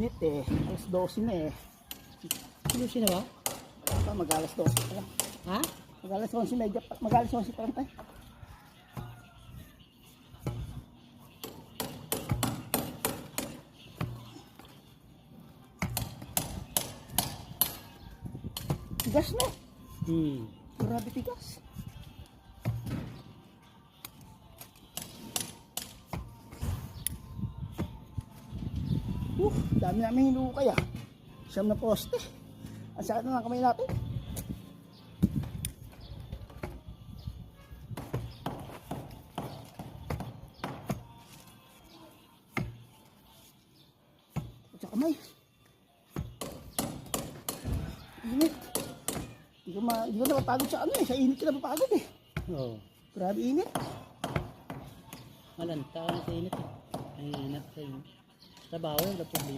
Init eh. Alas 12 na eh. Lucy na ba? Wala pa, mag-alas 12 pa lang. Ha? Mag-alas 11 medya pa. Mag-alas 11 pa lang tayo. Tigas na. Grabe tigas. Dami namin hinukay ah. Siyam na poste. Ang sakit na ng kamay natin. Sa kamay. Init. Hindi ko napapagod sa ano eh. Sa init ka napapagod eh. Oo. Grabe init. Malanta ka na sa init eh. Ang inat sa init. Trabaho yung problema.